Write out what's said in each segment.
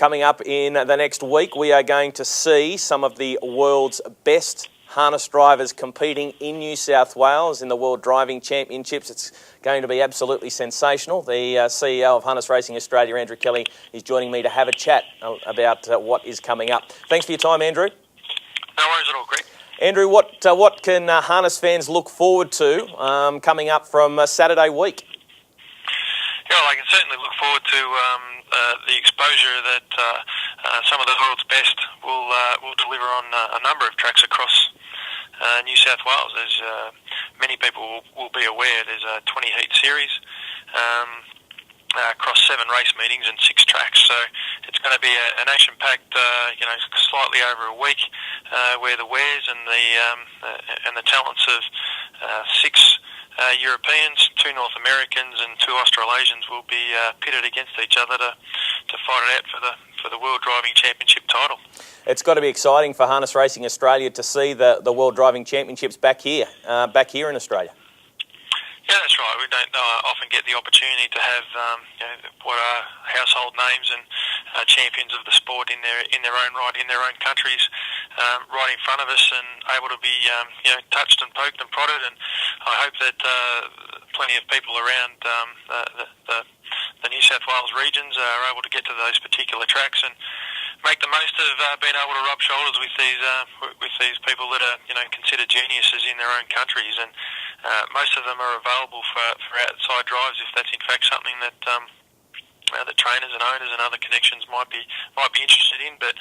Coming up in the next week, we are going to see some of the world's best harness drivers competing in New South Wales in the World Driving Championships. It's going to be absolutely sensational. The CEO of Harness Racing Australia, Andrew Kelly, is joining me to have a chat about what is coming up. Thanks for your time, Andrew. No worries at all, Greg. Andrew, what can harness fans look forward to coming up from Saturday week? Yeah, well, I can certainly look forward to the exposure that some of the world's best will deliver on a number of tracks across New South Wales. As many people will be aware, there's a 20-heat series across 7 race meetings and 6 tracks. So it's going to be an action-packed, slightly over a week, where the wares and the talents of 6 Europeans, 2 North Americans and 2 Australasians will be pitted against each other to fight it out for the World Driving Championship title. It's got to be exciting for Harness Racing Australia to see the World Driving Championships back here in Australia. Yeah, that's right. We don't often get the opportunity to have what are household names and champions of the sport in their own right, in their own countries, right in front of us, and able to be touched and poked and prodded. And I hope that plenty of people around the New South Wales regions are able to get to those particular tracks and make the most of being able to rub shoulders with these people that are considered geniuses in their own countries. And most of them are available for outside drives if that's in fact something that the trainers and owners and other connections might be interested in. But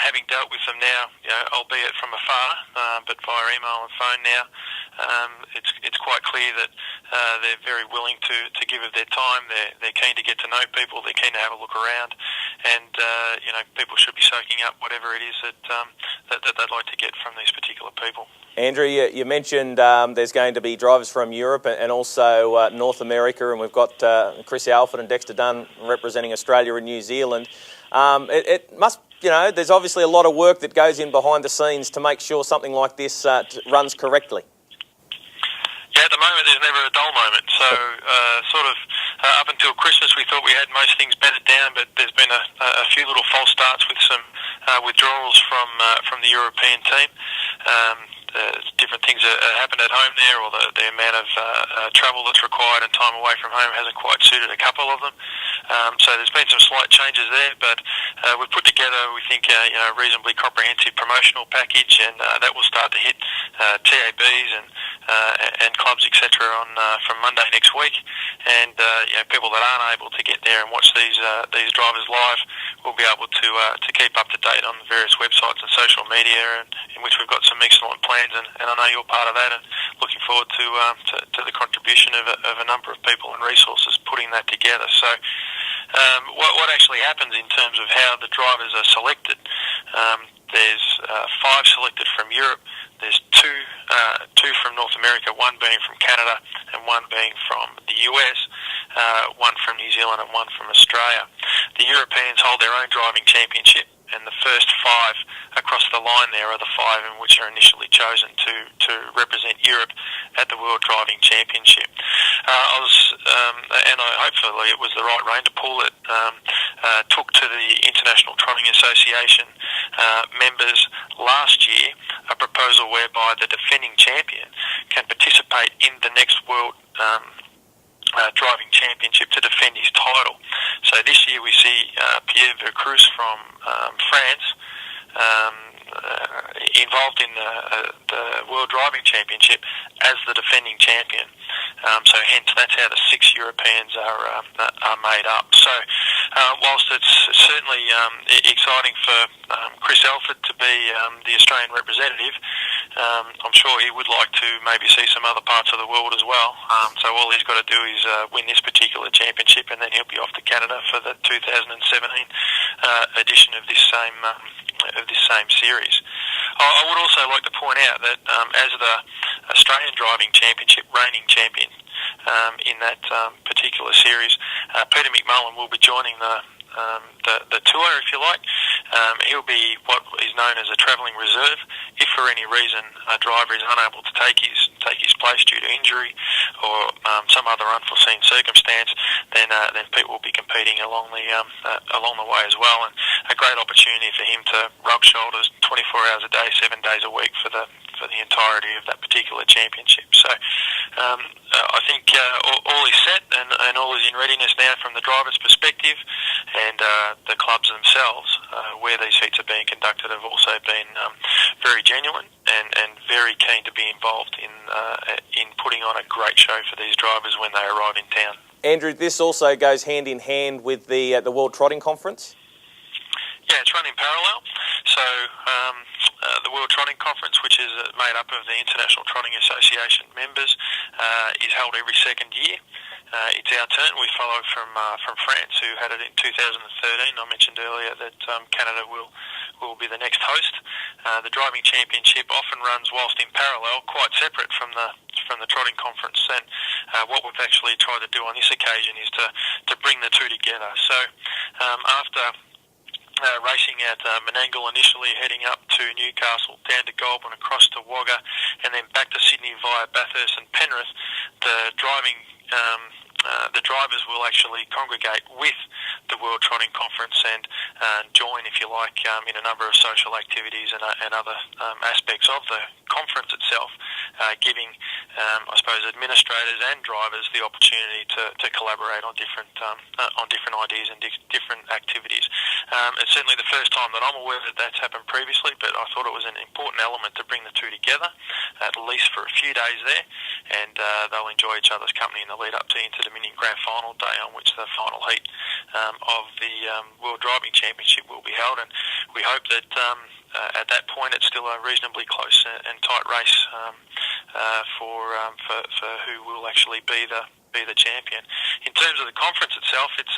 having dealt with them now, albeit from afar, but via email and phone now, it's quite clear that they're very willing to give of their time. They're keen to get to know people. They're keen to have a look around, and people should be soaking up whatever it is that they'd like to get from these particular people. Andrew, you mentioned there's going to be drivers from Europe and also North America, and we've got Chris Alford and Dexter Dunn representing Australia and New Zealand. It must, there's obviously a lot of work that goes in behind the scenes to make sure something like this runs correctly. Yeah, at the moment there's never a dull moment. So up until Christmas we thought we had most things bedded down, but there's been a few little false starts with some withdrawals from the European team. Different things that happened at home there, or the amount of travel that's required and time away from home hasn't quite suited a couple of them. So there's been some slight changes there, but we've put together, we think, a reasonably comprehensive promotional package, and that will start to hit TABs and clubs, etc. from Monday next week. And people that aren't able to get there and watch these drivers live will be able to keep up to date on the various websites and social media, in which we've got some excellent plans, and I know you're part of that, and looking forward to the contribution of a number of people and resources putting that together. So what actually happens in terms of how the drivers are selected, there's 5 selected from Europe, there's 2 from North America, 1 being from Canada and 1 being from the US, 1 from New Zealand and 1 from Australia. The Europeans hold their own driving championship, and the first 5 across the line there are the 5 in which are initially chosen to represent Europe at the World Driving Championship. Hopefully it was the right rein to pull it. Took to the International Trotting Association members last year a proposal whereby the defending champion can participate in the next World Driving Championship to defend his title. So this year we see Pierre Vercruz from France involved in the World Driving Championship as the defending champion. So hence that's how the 6 Europeans are made up. So whilst it's certainly exciting for Chris Alford to be the Australian representative, I'm sure he would like to maybe see some other parts of the world as well. So all he's got to do is win this particular championship, and then he'll be off to Canada for the 2017 edition of this same series. I would also like to point out that as the Australian Driving Championship reigning champion in that particular series, Peter McMullen will be joining the tour, if you like. He'll be what is known as a travelling reserve. If for any reason a driver is unable to take his place due to injury or some other unforeseen circumstance, then Pete will be competing along the way as well, and a great opportunity for him to rub shoulders 24 hours a day, 7 days a week for the entirety of that particular championship. So I think all is set and all is in readiness now from the driver's perspective, and the clubs themselves, where these heats are being conducted, have also been very genuine and very keen to be involved in putting on a great show for these drivers when they arrive in town. Andrew, this also goes hand in hand with the Worldtrotting Conference? Yeah, it's run in parallel. So the Worldtrotting Conference, which is made up of the International Trotting Association members, is held every second year. It's our turn. We follow from France, who had it in 2013. I mentioned earlier that Canada will be the next host. The driving championship often runs whilst in parallel, quite separate from the trotting conference. And what we've actually tried to do on this occasion is to bring the two together. So after racing at Menangle initially, heading up to Newcastle, down to Goulburn, across to Wagga, and then back to Sydney via Bathurst and Penrith, the drivers will actually congregate with the Worldtrotting Conference and join, if you like, in a number of social activities and other aspects of the conference itself, giving, I suppose, administrators and drivers the opportunity to collaborate on different ideas and different activities. It's certainly the first time that I'm aware that that's happened previously, but I thought it was an important element to bring the two together, at least for a few days there, and they'll enjoy each other's company in the lead up to Inter-Dominion Grand Final day, on which the final heat of the World Driving Championship will be held, and we hope that at that point it's still a reasonably close and tight race for who will actually be the champion. In terms of the conference itself, it's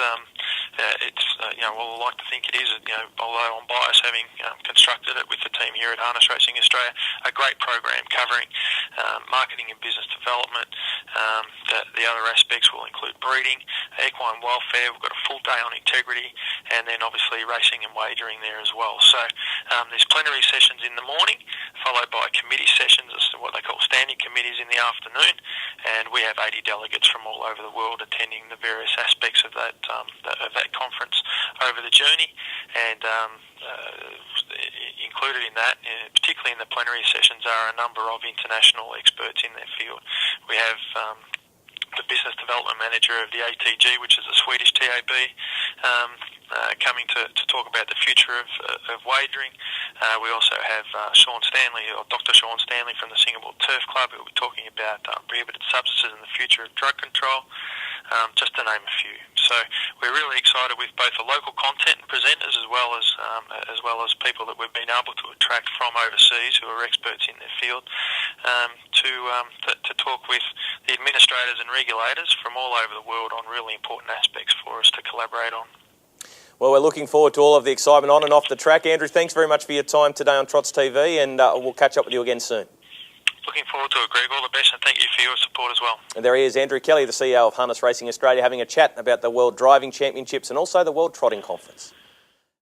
well, I like to think it is, although I'm biased, having constructed it with the team here at Harness Racing Australia, a great program covering marketing and business development. The other aspects will include breeding, equine welfare. We've got a full day on integrity, and then obviously racing and wagering there as well. So there's plenary sessions in the morning, followed by committee sessions, what they call standing committees, in the afternoon, and we have 80 delegates from all over the world attending the various aspects of that conference over the journey, and included in that, particularly in the plenary sessions, are a number of international experts in their field. We have the business development manager of the ATG, which is the Swedish TAB, coming to talk about the future of wagering. We also have Sean Stanley, or Dr. Sean Stanley from the Singapore Turf Club, who will be talking about prohibited substances and the future of drug control, just to name a few. So we're really excited with both the local content and presenters, as well as people that we've been able to attract from overseas who are experts in their field, to talk with the administrators and regulators from all over the world on really important aspects for us to collaborate on. Well, we're looking forward to all of the excitement on and off the track. Andrew, thanks very much for your time today on Trots TV, and we'll catch up with you again soon. Looking forward to it, Greg. All the best, and thank you for your support as well. And there he is, Andrew Kelly, the CEO of Harness Racing Australia, having a chat about the World Driving Championships and also the World Trotting Conference.